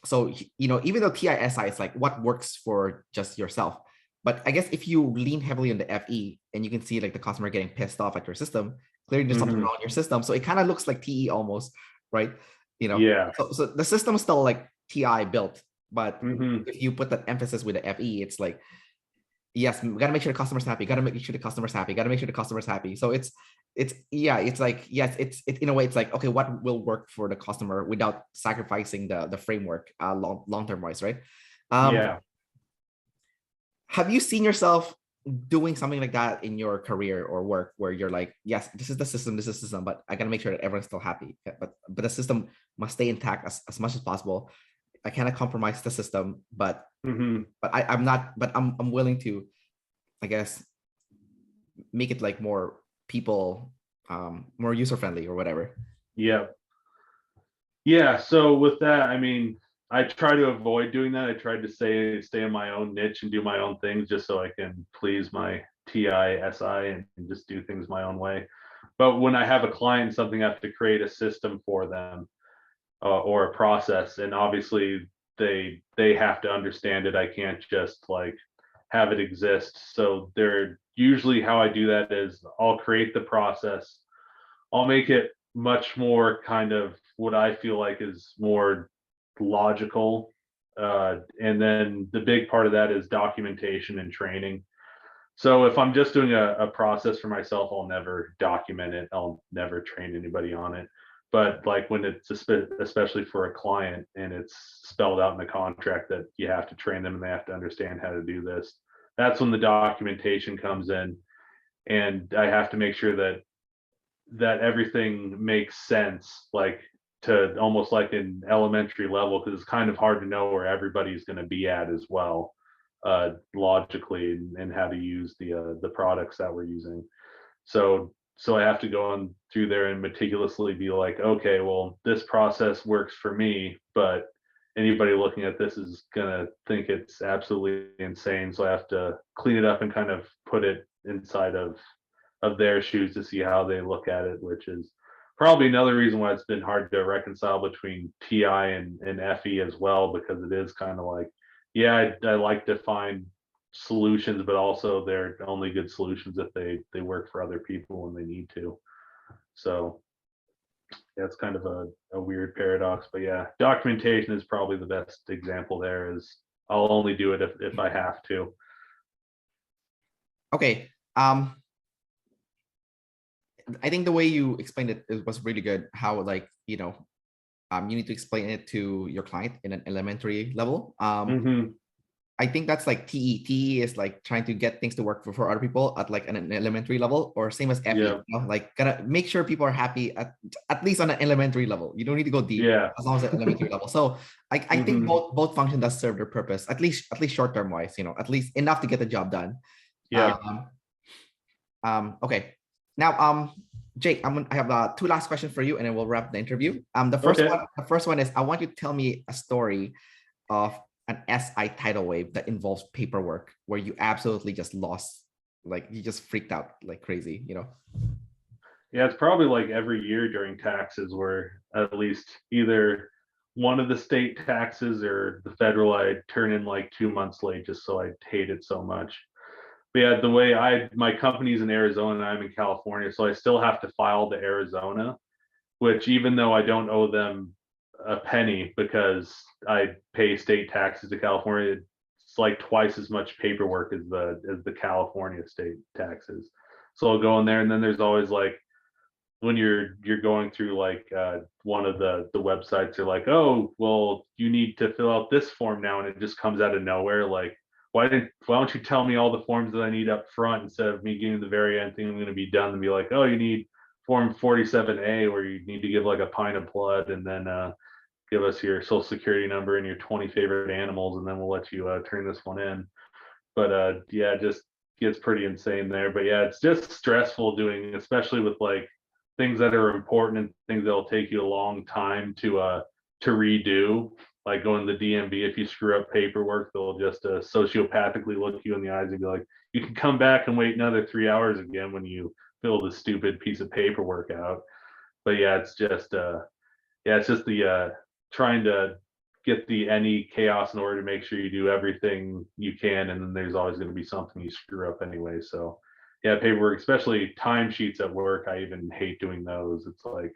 So even though TISI is like what works for just yourself, but I guess if you lean heavily on the FE and you can see like the customer getting pissed off at your system, clearly there's something Mhm. wrong in your system. So it kind of looks like TE almost, right? Yeah. So the system is still like TI built, but Mhm. if you put that emphasis with the FE, it's like, yes, we gotta make sure the customer's happy, gotta make sure the customer's happy, gotta make sure the customer's happy. So it's like, yes, it's in a way, it's like, okay, what will work for the customer without sacrificing the framework long term wise, right? um Yeah. have you seen yourself doing something like that in your career or work where you're like, yes, this is the system, but I gotta make sure that everyone's still happy, but the system must stay intact as much as possible. I cannot compromise the system, Mhm. I'm not, but I'm willing to, I guess, make it like more people, more user friendly or whatever. Yep. Yeah. So with that, I mean, I try to avoid doing that. I tried to stay in my own niche and do my own things just so I can please my TISI and just do things my own way. But when I have a client, something I have to create a system for them or a process, and obviously they have to understand it. I can't just like have it exist. So they're usually how I do that is I'll create the process. I'll make it much more kind of what I feel like is more logical. And then the big part of that is documentation and training. So if I'm just doing a process for myself, I'll never document it. I'll never train anybody on it. But like when it's especially for a client and it's spelled out in the contract that you have to train them and they have to understand how to do this, that's when the documentation comes in. And I have to make sure that everything makes sense, like to almost like an elementary level, because it's kind of hard to know where everybody's going to be at as well, logically, and how to use the products that we're using. So I have to go on through there and meticulously be like, okay, well, this process works for me, but anybody looking at this is gonna think it's absolutely insane. So I have to clean it up and kind of put it inside of their shoes to see how they look at it, which is probably another reason why it's been hard to reconcile between TI and FE as well, because it is kind of like yeah, I like to find solutions, but also they're only good solutions if they work for other people when they need to. So yeah, it's kind of a weird paradox, but yeah, documentation is probably the best example there. Is I'll only do it if I have to. Okay. I think the way you explained it was really good. How, like, you need to explain it to your client in an elementary level. Hmm. I think that's like TE. TE is like trying to get things to work for other people at like an elementary level, or same as FE. Yeah, Like, gotta make sure people are happy at least on an elementary level. You don't need to go deep yeah. as long as at elementary level. So I think Hmm. both function does serve their purpose, at least short term wise. At least enough to get the job done. Yeah. Um, okay. Now, Jake, I have two last questions for you, and then we'll wrap the interview. Okay. The first one is I want you to tell me a story of an SI tidal wave that involves paperwork where you absolutely just lost, like you just freaked out like crazy. Yeah, it's probably like every year during taxes where at least either one of the state taxes or the federal I turn in like 2 months late just so I hate it so much. But yeah, the way my company's in Arizona and I'm in California, so I still have to file to Arizona, which even though I don't owe them a penny because I pay state taxes to California, it's like twice as much paperwork as the California state taxes. So I'll go in there, and then there's always like when you're going through like one of the websites, they're like, oh well, you need to fill out this form now, and it just comes out of nowhere. Like, why don't you tell me all the forms that I need up front instead of me getting the very end thing I'm going to be done and be like, oh, you need form 47A where you need to give like a pint of blood and then give us your social security number and your 20 favorite animals, and then we'll let you turn this one in. But yeah, it just gets pretty insane there. But yeah, it's just stressful doing, especially with like things that are important and things that'll take you a long time to redo. Like going to the DMV, if you screw up paperwork, they'll just sociopathically look you in the eyes and be like, "You can come back and wait another 3 hours again when you fill this stupid piece of paperwork out." But yeah, it's just the trying to get the any chaos in order to make sure you do everything you can, and then there's always going to be something you screw up anyway. So yeah, paperwork, especially timesheets at work, I even hate doing those. It's like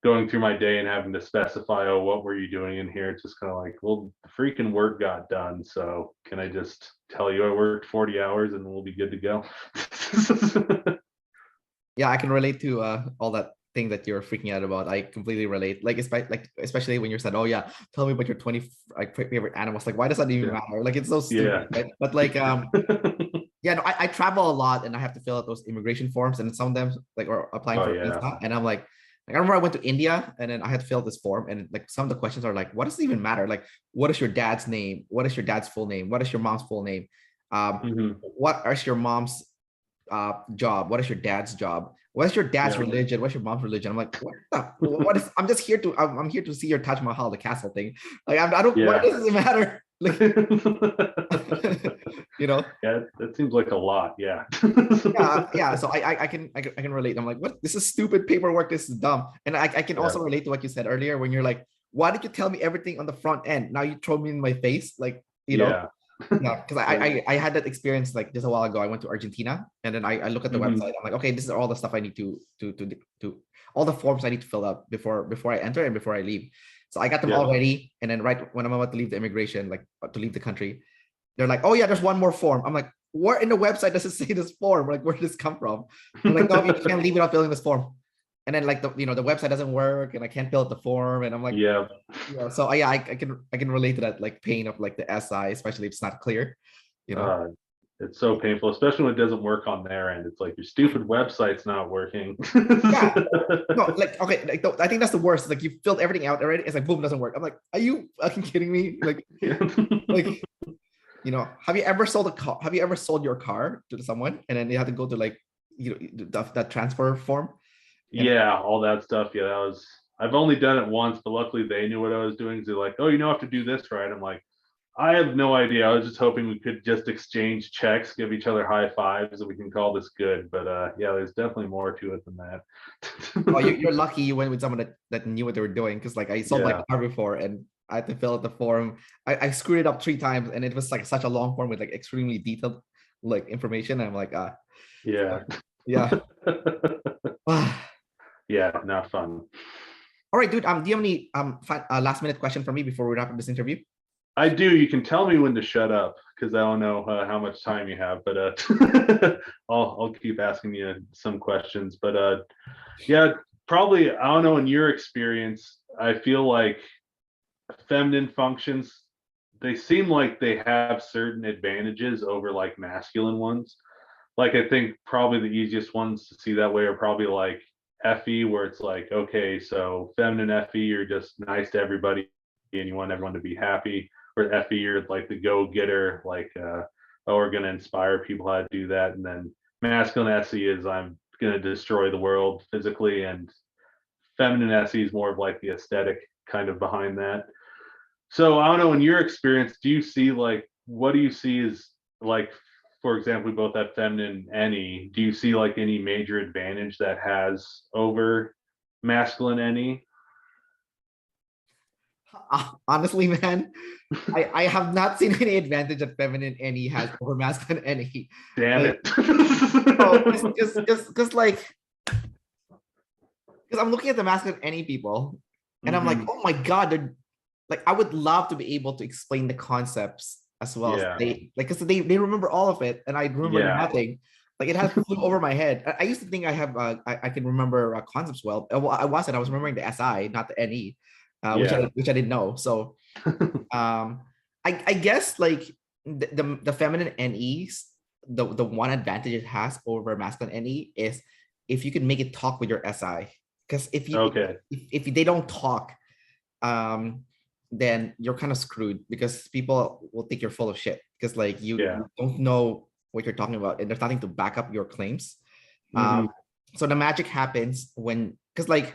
going through my day and having to specify, oh, what were you doing in here? It's just kind of like, well, the freaking work got done, so can I just tell you I worked 40 hours and we'll be good to go? Yeah, I can relate to all that thing that you're freaking out about. I completely relate. Like, especially when you said, "Oh yeah, tell me about your 20 like favorite animals." Like, why does that even Yeah. matter? Like, it's so Yeah. stupid. Right? But like, yeah, no, I travel a lot and I have to fill out those immigration forms, and some of them like or applying Oh for yeah. visa, and I'm like, I remember I went to India and then I had to fill out this form, and like some of the questions are like, what does it even matter? Like, what is your dad's name? What is your dad's full name? What is your mom's full name? Hmm. What is your mom's job? What is your dad's job? What's your dad's Yeah. religion? What's your mom's religion? I'm like, what is? I'm just here to. I'm here to see your Taj Mahal, the castle thing. Like, I don't. What Yeah. does it matter? Like, you know. Yeah, that seems like a lot. Yeah. Yeah. So I can relate. I'm like, what? This is stupid paperwork. This is dumb. And I can Yeah. also relate to what you said earlier when you're like, why did you tell me everything on the front end? Now you throw me in my face, like, Yeah. yeah, because I had that experience like just a while ago. I went to Argentina and then I look at the Hmm. website. I'm like, okay, this is all the stuff I need to all the forms I need to fill out before I enter and before I leave. So I got them Yeah. all ready. And then right when I'm about to leave the immigration, like to leave the country, they're like, oh yeah, there's one more form. I'm like, where in the website does it say this form? Like, where did this come from? They're like, no, you can't leave without filling this form. And then like the website doesn't work and I can't fill out the form. And I'm like, Yeah. yeah, so yeah, I can relate to that like pain of like the SI, especially if it's not clear, you know. Uh, it's so painful, especially when it doesn't work on their end. It's like your stupid website's not working. Yeah, no, like okay, like I think that's the worst. Like you filled everything out already. It's like boom, doesn't work. I'm like, are you fucking kidding me? Yeah. Like have you ever sold a car? Have you ever sold your car to someone and then you have to go to like that transfer form? And Yeah, all that stuff. Yeah, that was. I've only done it once, but luckily they knew what I was doing. So they're like, "Oh, I have to do this, right?" I'm like, "I have no idea. I was just hoping we could just exchange checks, give each other high fives, and we can call this good." But yeah, there's definitely more to it than oh, that. you're lucky you went with someone that knew what they were doing because like I sold my Yeah. car before and I had to fill out the form. I screwed it up 3 times, and it was like such a long form with like extremely detailed like information. And I'm like, Yeah. yeah. All Yeah, not fun. right, dude. Do you have any last minute question for me before we wrap up this interview? I do. You can tell me when to shut up because I don't know how much time you have, but I'll keep asking you some questions. But yeah, probably I don't know. In your experience, I feel like feminine functions, they seem like they have certain advantages over like masculine ones. Like I think probably the easiest ones to see that way are probably like FE, where it's like, okay, so feminine FE, you're just nice to everybody and you want everyone to be happy. Or FE, you're like the go-getter, like oh, we're gonna inspire people how to do that. And then masculine SE is I'm gonna destroy the world physically, and feminine SE is more of like the aesthetic kind of behind that. So I don't know, in your experience, do you see like what do you see as like, for example, we both have feminine NE. Do you see like any major advantage that has over masculine NE? Honestly, man, I have not seen any advantage that feminine NE has over masculine NE. Damn Like, it. oh, because like, because I'm looking at the masculine NE people, and I'm like, Mhm. oh my god, they're like, I would love to be able to explain the concepts as well as Yeah. they like, because they remember all of it, and I remember Yeah. nothing. Like it has flew over my head. I used to think I have I can remember concepts well. Well, I wasn't. I was remembering the SI, not the NE, Yeah. which I didn't know. So I guess like the feminine NEs, the one advantage it has over masculine NE is if you can make it talk with your SI. Because Okay. if they don't talk, then you're kind of screwed because people will think you're full of shit because like Yeah. you don't know what you're talking about and there's nothing to back up your claims. Mhm. So the magic happens when because like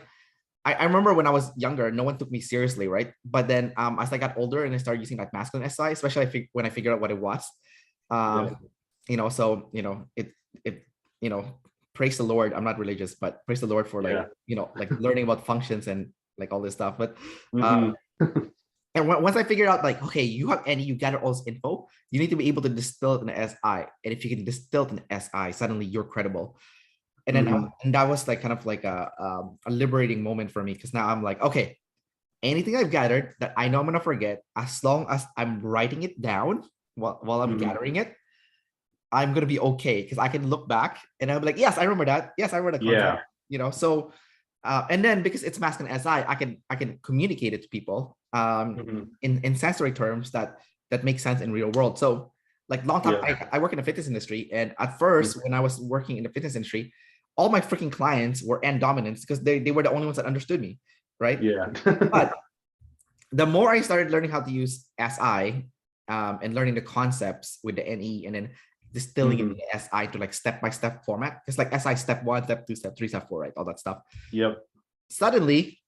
I remember when I was younger, no one took me seriously, right? But then as I got older and I started using like masculine SI, especially when I figured out what it was, Yeah. um, so it praise the Lord. I'm not religious, but praise the Lord for like Yeah. like learning about functions and like all this stuff. But Mhm. and once I figured out like, okay, you have any, you gather all this info, you need to be able to distill it in an SI, and if you can distill it in an SI, suddenly you're credible. And then Mhm. and that was like kind of like a liberating moment for me because now I'm like, okay, anything I've gathered that I know I'm gonna forget, as long as I'm writing it down while I'm Mhm. gathering it, I'm gonna be okay because I can look back and I'm like, yes, I remember that. Yes, I remember that concept. Yeah. So and then because it's masculine SI, I can communicate it to people Mhm. in sensory terms that make sense in real world. So like long time, Yeah. I work in the fitness industry, and at first when I was working in the fitness industry, all my freaking clients were N dominants because they were the only ones that understood me, right? Yeah. But the more I started learning how to use SI and learning the concepts with the NE and then distilling it Mhm. in the SI to like step-by-step format. It's like SI step 1, step 2, step 3, step 4, right? All that stuff. Yep. Suddenly,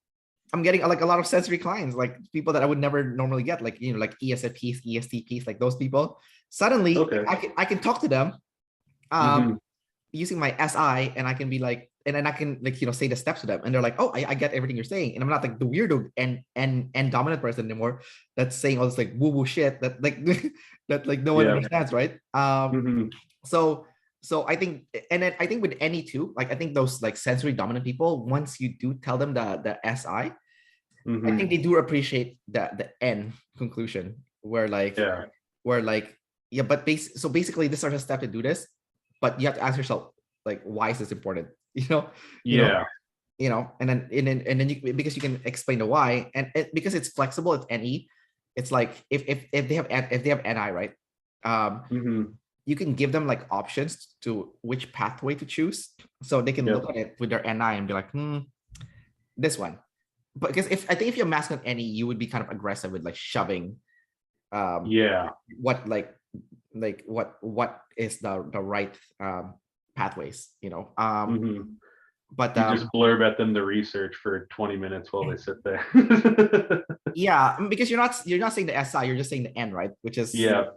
I'm getting like a lot of sensory clients, like people that I would never normally get, like like ESFPs, ESTPs, like those people. Suddenly, Okay. I can talk to them Mhm. using my SI, and I can be like, and then I can like say the steps to them, and they're like, oh, I get everything you're saying, and I'm not like the weirdo and dominant person anymore that's saying all this like woo woo shit that like that like no one Yeah. understands, right? Mhm. So I think, and then I think with any two, like I think those like sensory dominant people, once you do tell them the SI, I think Mhm. they do appreciate the N conclusion Yeah. where like yeah, but so basically this are the step to do this, but you have to ask yourself like why is this important? You know, Yeah. and then you, because you can explain the why, and because it's flexible, it's NE, it's like if they have NI, right? Um, Mhm. you can give them like options to which pathway to choose, so they can look Yep. at it with their NI and be like, this one. But because if I think if you're masculine NE, you would be kind of aggressive with like shoving um Yeah. what what is the right pathways, Mhm. but You just blurb at them the research for 20 minutes while they sit there. yeah, because you're not saying the SI, you're just saying the N, right? Which is Yeah.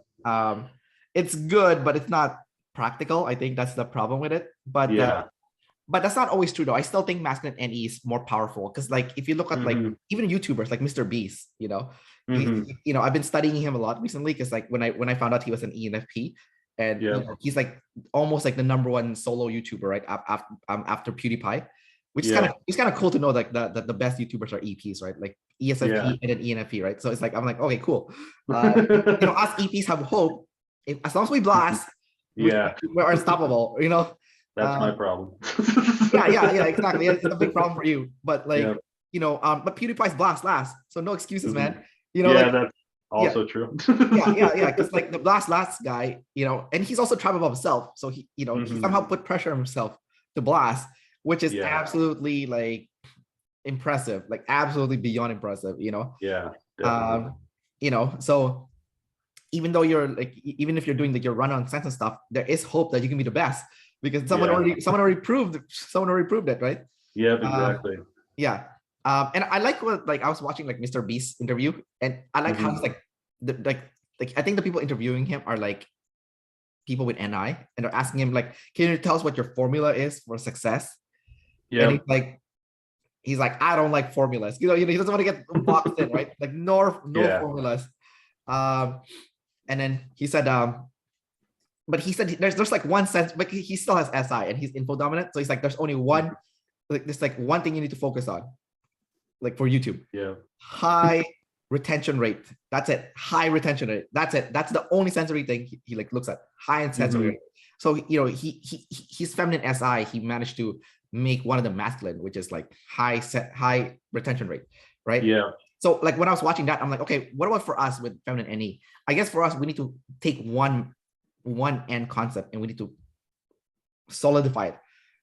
it's good, but it's not practical. I think that's the problem with it. But Yeah. but that's not always true though. I still think masculine NE is more powerful because like if you look at like even YouTubers like Mr. Beast, I've been studying him a lot recently because like when I found out he was an ENFP, and he's like almost like the number one solo YouTuber right after PewDiePie, which is kind of cool to know like the best YouTubers are EPs, right? Like ESFP and then ENFP, right? So it's like I'm like, okay, cool. Us EPs have hope as long as we blast. We're unstoppable, That's my problem. yeah, exactly. It's a big problem for you, but like but PewDiePie's blast last, so no excuses, man. That's also true. yeah, because like the blast last guy, and he's also tribe above himself, so he somehow put pressure on himself to blast, which is absolutely like impressive, like absolutely beyond impressive. So even though even if you're doing like your run on sense and stuff, there is hope that you can be the best because someone already proved it, right? Yeah, exactly. And I like what like I was watching like Mr. Beast's interview, and I like how it's like I think the people interviewing him are like people with NI, and they're asking him like, can you tell us what your formula is for success? And he's like, I don't like formulas. He doesn't want to get boxed in, right? Like no formulas. And then he said, but he said there's like one sense, but he still has SI and he's info dominant. So he's like, there's only one, like there's like one thing you need to focus on, like for YouTube. High retention rate. That's it. High retention rate. That's it. That's the only sensory thing he like looks at. High sensory rate. So he's feminine SI. He managed to make one of the masculine, which is like high retention rate, right? So like when I was watching that, I'm like, okay, what about for us with feminine NE? I guess for us, we need to take one end concept and we need to solidify it.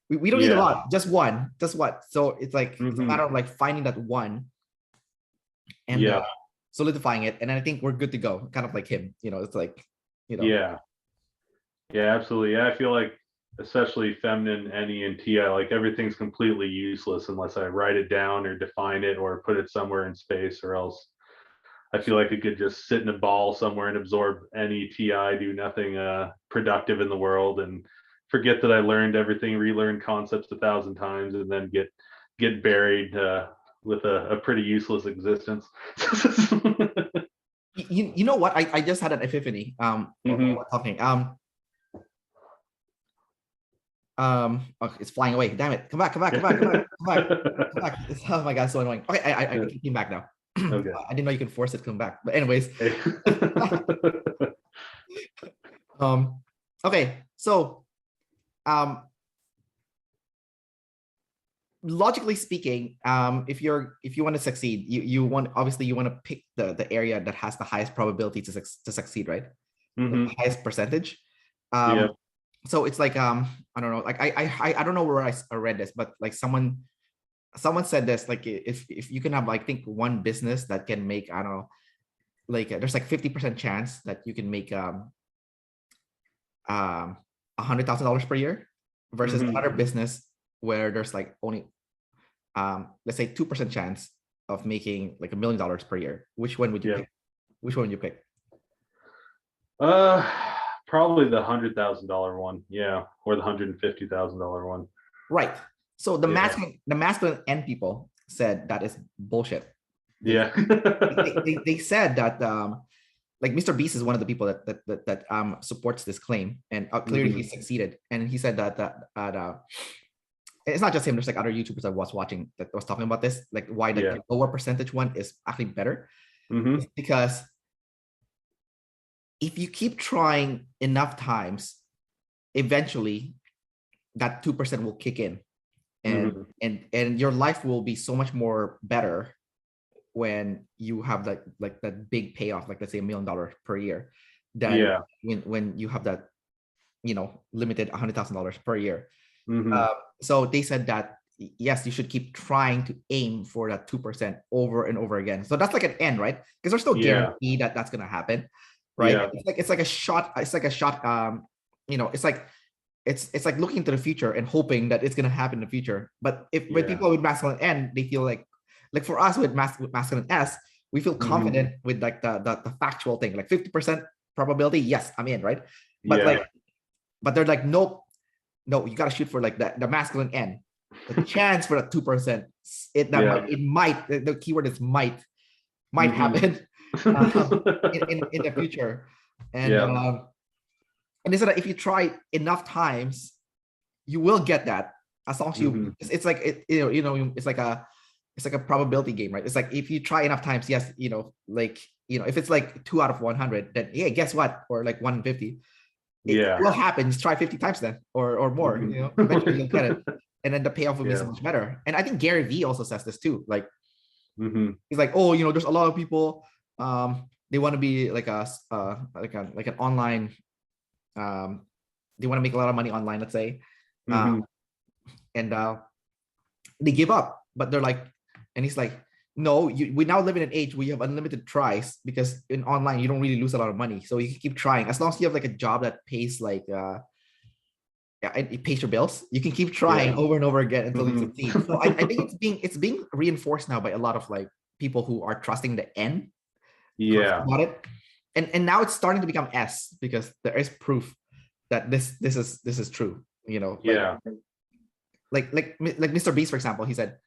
We don't need a lot, just one, just what. So it's like it's a matter of like finding that one and solidifying it, and then I think we're good to go. Kind of like him, it's like, Yeah, absolutely. I feel like especially feminine NE and TI, like everything's completely useless unless I write it down or define it or put it somewhere in space, or else I feel like it could just sit in a ball somewhere and absorb any TI, do nothing productive in the world, and forget that I learned everything, relearn concepts 1,000 times, and then get buried with a pretty useless existence. You know what? I just had an epiphany. Talking. Oh, it's flying away. Damn it! Come back! Oh my god, so annoying. Okay, I came back now. Okay. I didn't know you could force it to come back. But anyways. Okay, so logically speaking, if you want to succeed, you want to pick the area that has the highest probability to succeed, right? The highest percentage. So it's like I don't know, like I don't know where I read this, but like someone said this, like if you can have, I think, one business that can make, I don't know, like there's like 50% chance that you can make $100,000 per year versus another business where there's like only let's say 2% chance of making like $1 million per year. Which one would you pick? Which one would you pick? Probably the $100,000 one, or the $150,000 one. Right. So the masculine N people said that is bullshit. They said that like Mr. Beast is one of the people that supports this claim, and clearly he succeeded. And he said that it's not just him. There's like other YouTubers I was watching that was talking about this, like why the lower percentage one is actually better. It's because if you keep trying enough times, eventually that 2% will kick in, and your life will be so much more better when you have that big payoff, like let's say $1 million per year, than when you have that limited $100,000 per year. So they said that yes, you should keep trying to aim for that 2% over and over again. So that's like an end, right? Because there's no guarantee that that's gonna happen, right? It's like a shot. It's like a shot. It's like looking into the future and hoping that it's gonna happen in the future. But with people with masculine N, they feel like for us with masculine S, we feel confident with like the factual thing, like 50% probability. Yes, I'm in, right? But but they're like, nope. no, you got to shoot for like the masculine N. The chance for that 2%, it might, the keyword is might happen in the future. And and they said that if you try enough times, you will get that, as long as you it's like it's like a probability game, right? It's like if you try enough times, yes, like if it's like 2 out of 100, then yeah, guess what, or like 1 in 50, it will happen. Just try 50 times then, or more. Eventually you'll get it, and then the payoff will be so much better. And I think Gary Vee also says this too, like he's like, oh, there's a lot of people, they want to be like an online, they want to make a lot of money online, let's say, and they give up, but they're like, and he's like, no, we now live in an age where you have unlimited tries, because in online you don't really lose a lot of money, so you can keep trying as long as you have like a job that pays like it pays your bills. You can keep trying over and over again until you succeed. So I think it's being reinforced now by a lot of like people who are trusting the N about it, and now it's starting to become S, because there is proof that this is true. Like Mr. Beast, for example, he said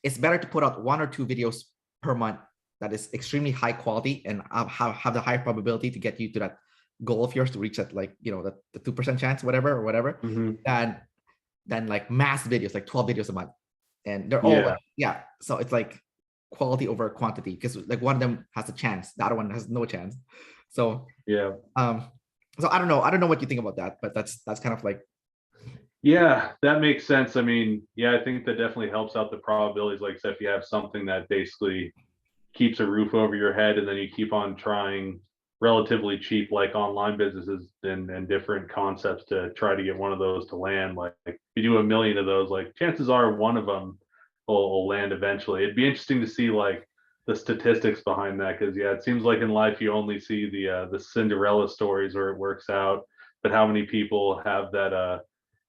it's better to put out 1 or 2 videos per month that is extremely high quality and have the high probability to get you to that goal of yours, to reach that, like the 2% chance, whatever, than like mass videos, like 12 videos a month, and they're all so it's like quality over quantity, because like one of them has a chance, the other one has no chance. So so I don't know what you think about that, but that's kind of like, that makes sense. I mean, I think that definitely helps out the probabilities. Like I said, if you have something that basically keeps a roof over your head, and then you keep on trying relatively cheap, like online businesses and different concepts to try to get one of those to land. Like if you do 1 million of those, like chances are one of them will land eventually. It'd be interesting to see like the statistics behind that, because it seems like in life you only see the Cinderella stories where it works out, but how many people have that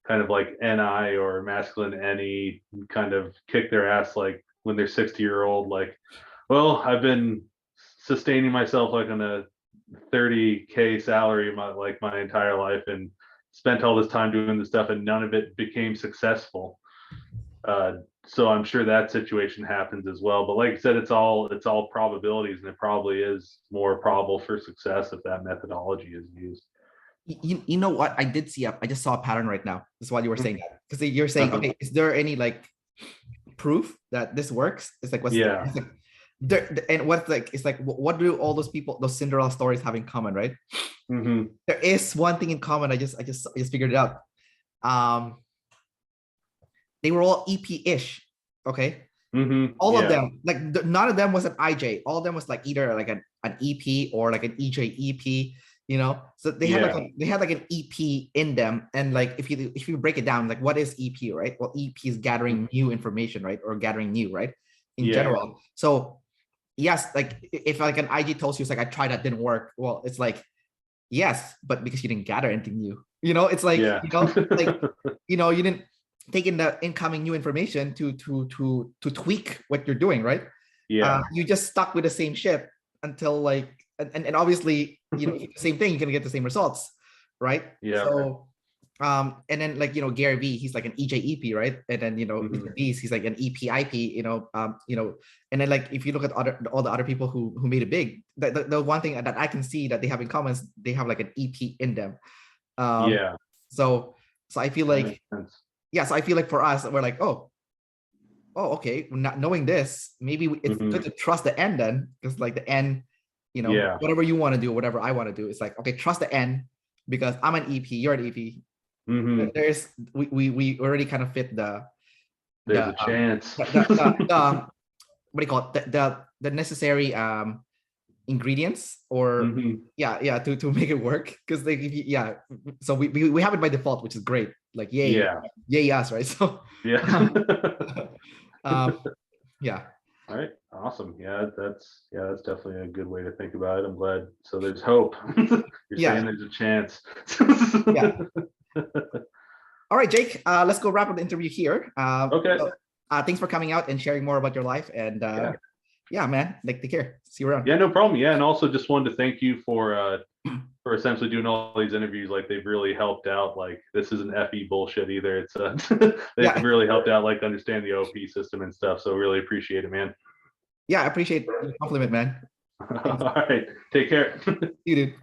kind of like NI or masculine NE kind of kick their ass, like when they're 60-year-old, like, well, I've been sustaining myself like on a 30K salary my entire life, and spent all this time doing this stuff, and none of it became successful. So I'm sure that situation happens as well. But like I said, it's all probabilities, and it probably is more probable for success if that methodology is used. You know what? I just saw a pattern right now. That's why you were saying that, because you're saying, okay, is there any like proof that this works? It's like, what's and what's like, it's like, what do all those people, those Cinderella stories have in common, right? There is one thing in common. I just figured it out. They were all EP-ish, okay? All of them, like none of them was an IJ. All of them was like either like an EP or like an EJ-EP. So they had like an EP in them. And like if you break it down, like what is EP, right? Well, EP is gathering new information, right? Or gathering new, right? In general. So yes, like if like an IG tells you, it's like, I tried, that didn't work. Well, it's like, yes, but because you didn't gather anything new. It's like, like you didn't take in the incoming new information to tweak what you're doing, right? You just stuck with the same shit until like, and obviously, the same thing, you're gonna get the same results, right? So and then like Gary Vee, he's like an EJEP, right? And then Mr. Beast, he's like an EPIP, and then like if you look at all the other people who made it big, the one thing that I can see that they have in common is they have like an EP in them. So I feel like, so I feel like for us, we're like, oh, okay, not knowing this, maybe it's good to trust the N then, because like the N, whatever you want to do, whatever I want to do, it's like, okay, trust the N, because I'm an EP, you're an EP. There's we already kind of fit there's a chance. What do you call it? The necessary ingredients, or to make it work, because like so we have it by default, which is great. Like yay us, right? So All right, awesome. That's definitely a good way to think about it. I'm glad. So there's hope. You're saying there's a chance. All right, Jake, let's go wrap up the interview here. Okay. So, thanks for coming out and sharing more about your life, and man, like, take care. See you around. Yeah, no problem. Yeah, and also just wanted to thank you for for essentially doing all these interviews. Like they've really helped out. Like this isn't FE bullshit either. It's they've really helped out, like understand the OP system and stuff. So really appreciate it, man. Yeah, I appreciate the compliment, man. All right, take care. You dude.